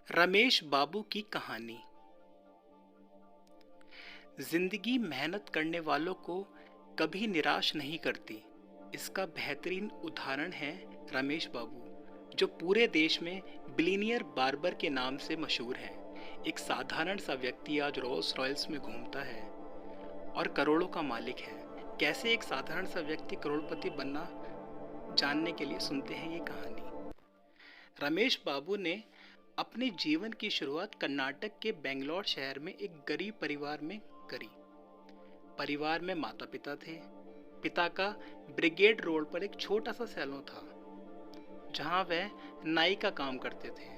रमेश बाबू की कहानी। जिंदगी मेहनत करने वालों को कभी निराश नहीं करती। इसका बेहतरीन उदाहरण है रमेश बाबू, जो पूरे देश में बिलीनियर बार्बर के नाम से मशहूर है। एक साधारण सा व्यक्ति आज रोल्स रॉयल्स में घूमता है और करोड़ों का मालिक है। कैसे एक साधारण सा व्यक्ति करोड़पति बनना, जानने के लिए सुनते हैं ये कहानी। रमेश बाबू ने अपने जीवन की शुरुआत कर्नाटक के बेंगलोर शहर में एक गरीब परिवार में करी। परिवार में माता पिता थे। पिता का ब्रिगेड रोड पर एक छोटा सा सैलून था, जहां वह नाई का काम करते थे।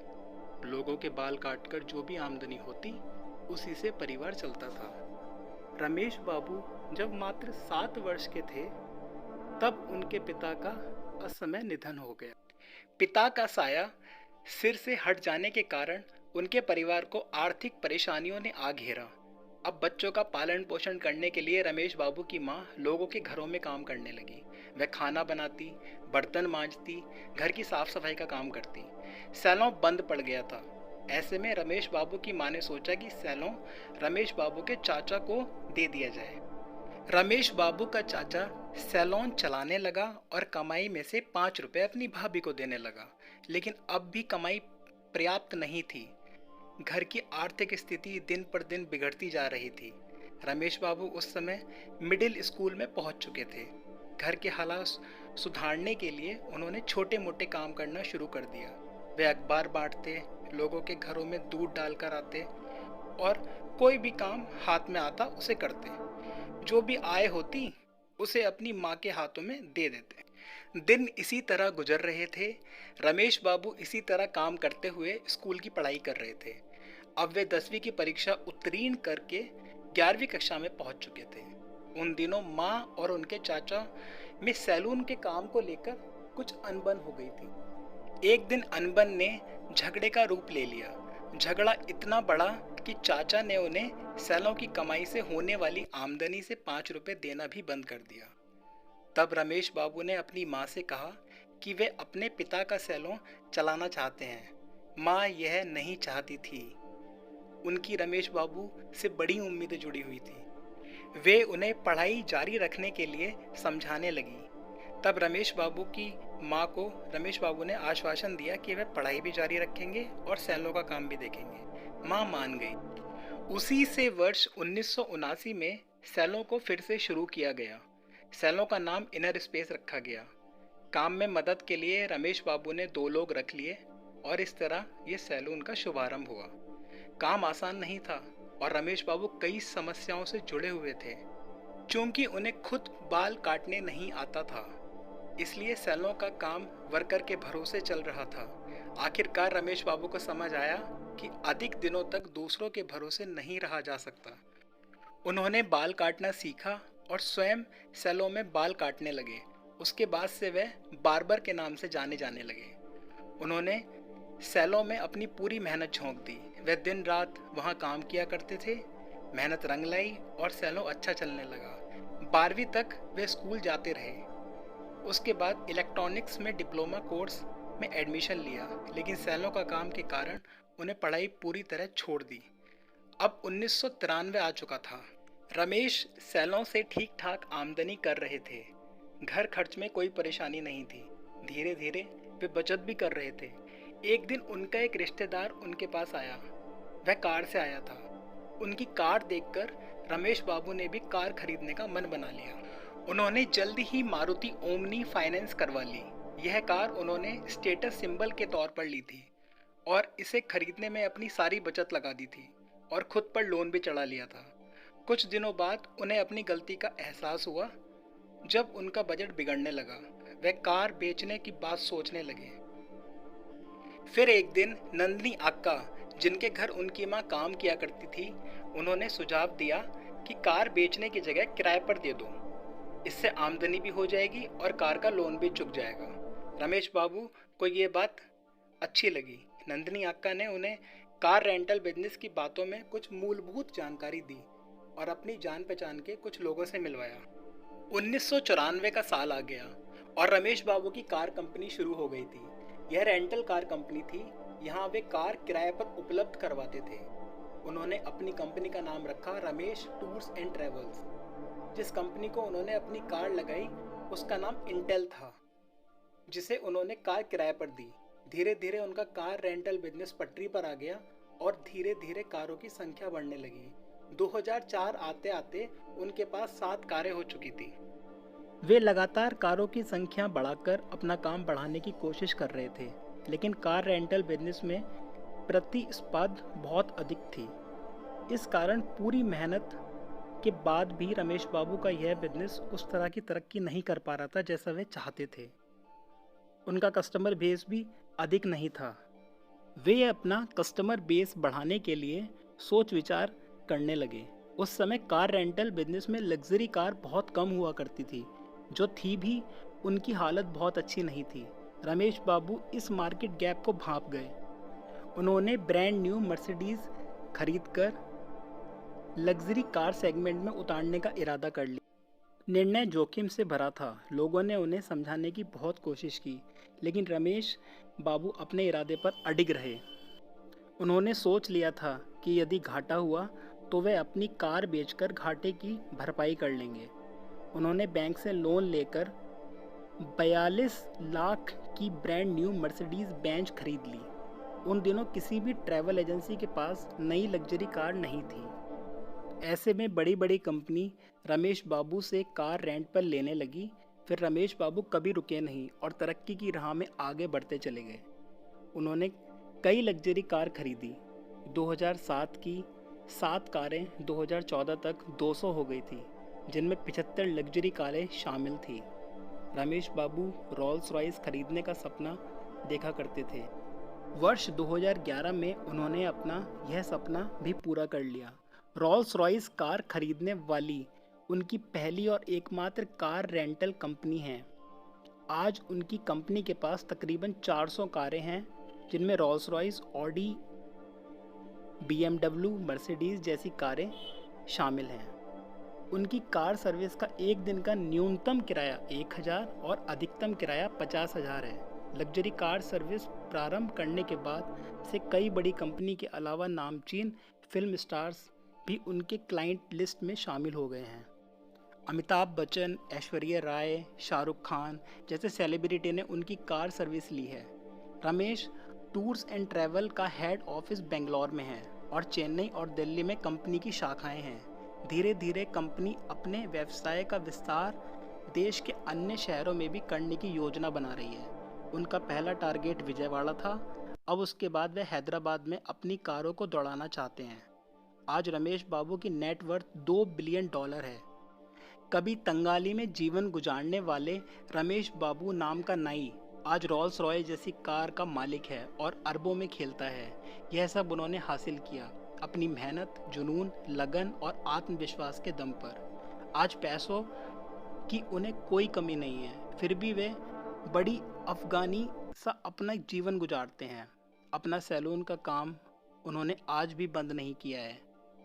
लोगों के बाल काटकर जो भी आमदनी होती, उसी से परिवार चलता था। रमेश बाबू जब मात्र 7 वर्ष के थे, तब उनके पिता का असमय निधन हो गया। पिता का साया सिर से हट जाने के कारण उनके परिवार को आर्थिक परेशानियों ने आ घेरा। अब बच्चों का पालन पोषण करने के लिए रमेश बाबू की मां लोगों के घरों में काम करने लगी। वह खाना बनाती, बर्तन मांजती, घर की साफ सफाई का काम करती। सैलून बंद पड़ गया था। ऐसे में रमेश बाबू की मां ने सोचा कि सैलून रमेश बाबू के चाचा को दे दिया जाए। रमेश बाबू का चाचा सैलून चलाने लगा और कमाई में से 5 रुपए अपनी भाभी को देने लगा। लेकिन अब भी कमाई पर्याप्त नहीं थी। घर की आर्थिक स्थिति दिन पर दिन बिगड़ती जा रही थी। रमेश बाबू उस समय मिडिल स्कूल में पहुंच चुके थे। घर के हालात सुधारने के लिए उन्होंने छोटे मोटे काम करना शुरू कर दिया। वे अखबार बांटते, लोगों के घरों में दूध डालकर आते और कोई भी काम हाथ में आता उसे करते। जो भी आय होती उसे अपनी माँ के हाथों में दे देते। दिन इसी तरह गुजर रहे थे। रमेश बाबू इसी तरह काम करते हुए स्कूल की पढ़ाई कर रहे थे। अब वे 10वीं की परीक्षा उत्तीर्ण करके 11वीं कक्षा में पहुंच चुके थे। उन दिनों माँ और उनके चाचा में सैलून के काम को लेकर कुछ अनबन हो गई थी। एक दिन अनबन ने झगड़े का रूप ले लिया। झगड़ा इतना बड़ा कि चाचा ने उन्हें सैलून की कमाई से होने वाली आमदनी से 5 रुपए देना भी बंद कर दिया। तब रमेश बाबू ने अपनी माँ से कहा कि वे अपने पिता का सैलून चलाना चाहते हैं। माँ यह नहीं चाहती थी। उनकी रमेश बाबू से बड़ी उम्मीदें जुड़ी हुई थी। वे उन्हें पढ़ाई जारी रखने के लिए समझाने लगी। तब रमेश बाबू की माँ को रमेश बाबू ने आश्वासन दिया कि वे पढ़ाई भी जारी रखेंगे और सैलून का काम भी देखेंगे। माँ मान गई। उसी से वर्ष 1979 में सैलून को फिर से शुरू किया गया। सैलून का नाम इनर स्पेस रखा गया। काम में मदद के लिए रमेश बाबू ने 2 लोग रख लिए और इस तरह ये सैलून का शुभारंभ हुआ। काम आसान नहीं था और रमेश बाबू कई समस्याओं से जुड़े हुए थे। क्योंकि उन्हें खुद बाल काटने नहीं आता था, इसलिए सैलून का काम वर्कर के भरोसे चल रहा था। आखिरकार रमेश बाबू को समझ आया कि अधिक दिनों तक दूसरों के भरोसे नहीं रहा जा सकता। उन्होंने बाल काटना सीखा और स्वयं सैलून में बाल काटने लगे। उसके बाद से वे बार्बर के नाम से जाने लगे। उन्होंने सैलून में अपनी पूरी मेहनत झोंक दी। वे दिन रात वहाँ काम किया करते थे। मेहनत रंग लाई और सैलून अच्छा चलने लगा। 12वीं तक वे स्कूल जाते रहे। उसके बाद इलेक्ट्रॉनिक्स में डिप्लोमा कोर्स में एडमिशन लिया, लेकिन सैलून का काम के कारण उन्हें पढ़ाई पूरी तरह छोड़ दी। अब 1993 आ चुका था। रमेश सैलून से ठीक ठाक आमदनी कर रहे थे। घर खर्च में कोई परेशानी नहीं थी। धीरे धीरे वे बचत भी कर रहे थे। एक दिन उनका एक रिश्तेदार उनके पास आया। वह कार से आया था। उनकी कार देखकर रमेश बाबू ने भी कार खरीदने का मन बना लिया। उन्होंने जल्दी ही मारुति ओमनी फाइनेंस करवा ली। यह कार उन्होंने स्टेटस सिंबल के तौर पर ली थी और इसे खरीदने में अपनी सारी बचत लगा दी थी और खुद पर लोन भी चढ़ा लिया था। कुछ दिनों बाद उन्हें अपनी गलती का एहसास हुआ। जब उनका बजट बिगड़ने लगा, वे कार बेचने की बात सोचने लगे। फिर एक दिन नंदिनी अक्का, जिनके घर उनकी माँ काम किया करती थी, उन्होंने सुझाव दिया कि कार बेचने की जगह किराए पर दे दो। इससे आमदनी भी हो जाएगी और कार का लोन भी चुक जाएगा। रमेश बाबू को ये बात अच्छी लगी। नंदिनी अक्का ने उन्हें कार रेंटल बिजनेस की बातों में कुछ मूलभूत जानकारी दी और अपनी जान पहचान के कुछ लोगों से मिलवाया। 1994 का साल आ गया और रमेश बाबू की कार कंपनी शुरू हो गई थी। यह रेंटल कार कंपनी थी। यहाँ वे कार किराए पर उपलब्ध करवाते थे। उन्होंने अपनी कंपनी का नाम रखा रमेश टूर्स एंड ट्रेवल्स। जिस कंपनी को उन्होंने अपनी कार लगाई उसका नाम इंटेल था, जिसे उन्होंने कार किराए पर दी। धीरे धीरे उनका कार रेंटल बिजनेस पटरी पर आ गया और धीरे धीरे कारों की संख्या बढ़ने लगी। 2004 आते आते उनके पास 7 कारें हो चुकी थी। वे लगातार कारों की संख्या बढ़ाकर अपना काम बढ़ाने की कोशिश कर रहे थे, लेकिन कार रेंटल बिजनेस में प्रतिस्पर्धा बहुत अधिक थी। इस कारण पूरी मेहनत के बाद भी रमेश बाबू का यह बिजनेस उस तरह की तरक्की नहीं कर पा रहा था जैसा वे चाहते थे। उनका कस्टमर बेस भी अधिक नहीं था। वे अपना कस्टमर बेस बढ़ाने के लिए सोच विचार करने लगे। उस समय कार रेंटल बिजनेस में लग्जरी कार बहुत कम हुआ करती थी, जो थी भी उनकी हालत बहुत अच्छी नहीं थी। रमेश बाबू इस मार्केट गैप को भांप गए। उन्होंने ब्रांड न्यू मर्सिडीज खरीदकर लग्जरी कार सेगमेंट में उतारने का इरादा कर लिया। निर्णय जोखिम से भरा था। लोगों ने उन्हें समझाने की बहुत कोशिश की, लेकिन रमेश बाबू अपने इरादे पर अडिग रहे। उन्होंने सोच लिया था कि यदि घाटा हुआ तो वे अपनी कार बेचकर घाटे की भरपाई कर लेंगे। उन्होंने बैंक से लोन लेकर 42 लाख की ब्रांड न्यू मर्सिडीज बेंज खरीद ली। उन दिनों किसी भी ट्रैवल एजेंसी के पास नई लग्जरी कार नहीं थी। ऐसे में बड़ी बड़ी कंपनी रमेश बाबू से कार रेंट पर लेने लगी। फिर रमेश बाबू कभी रुके नहीं और तरक्की की राह में आगे बढ़ते चले गए। उन्होंने कई लग्जरी कार खरीदी। 2007 की 7 कारें 2014 तक 200 हो गई थी, जिनमें 75 लग्जरी कारें शामिल थी। रमेश बाबू रोल्स रॉयस खरीदने का सपना देखा करते थे। वर्ष 2011 में उन्होंने अपना यह सपना भी पूरा कर लिया। रोल्स रॉयस कार खरीदने वाली उनकी पहली और एकमात्र कार रेंटल कंपनी है। आज उनकी कंपनी के पास तकरीबन 400 कारें हैं, जिनमें Rolls Royce, Audi, BMW, Mercedes जैसी कारें शामिल हैं। उनकी कार सर्विस का एक दिन का न्यूनतम किराया 1000 और अधिकतम किराया 50,000 है। लग्जरी कार सर्विस प्रारंभ करने के बाद से कई बड़ी कंपनी के अलावा नामचीन फिल्म स्टार्स भी उनके क्लाइंट लिस्ट में शामिल हो गए हैं। अमिताभ बच्चन, ऐश्वर्या राय, शाहरुख खान जैसे सेलिब्रिटी ने उनकी कार सर्विस ली है। रमेश टूर्स एंड ट्रैवल का हेड ऑफिस बेंगलोर में है और चेन्नई और दिल्ली में कंपनी की शाखाएं हैं। धीरे धीरे कंपनी अपने व्यवसाय का विस्तार देश के अन्य शहरों में भी करने की योजना बना रही है। उनका पहला टारगेट विजयवाड़ा था। अब उसके बाद वे हैदराबाद में अपनी कारों को दौड़ाना चाहते हैं। आज रमेश बाबू की नेटवर्थ $2 बिलियन है। कभी तंगाली में जीवन गुजारने वाले रमेश बाबू नाम का नाई आज रोल्स रॉयस जैसी कार का मालिक है और अरबों में खेलता है। यह सब उन्होंने हासिल किया अपनी मेहनत, जुनून, लगन और आत्मविश्वास के दम पर। आज पैसों की उन्हें कोई कमी नहीं है, फिर भी वे बड़ी अफगानी सा अपना जीवन गुजारते हैं। अपना सैलून का काम उन्होंने आज भी बंद नहीं किया है।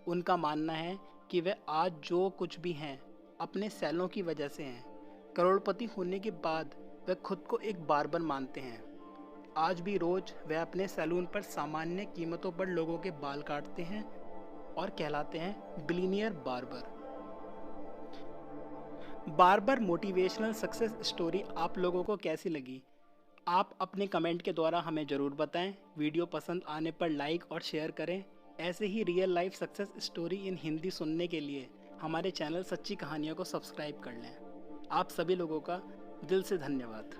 उनका मानना है कि वे आज जो कुछ भी हैं अपने सैलों की वजह से हैं। करोड़पति होने के बाद वे खुद को एक बार्बर मानते हैं। आज भी रोज वे अपने सैलून पर सामान्य कीमतों पर लोगों के बाल काटते हैं और कहलाते हैं billionaire barber. Barber motivational success story आप लोगों को कैसी लगी? आप अपने कमेंट के द्वारा हमें ज़रूर बताएं। वीडियो पसंद आने पर लाइक और शेयर करें। ऐसे ही real life success story in Hindi सुनने के लिए हमारे चैनल सच्ची कहानियों को सब्सक्राइब कर लें। आप सभी लोगों का दिल से धन्यवाद।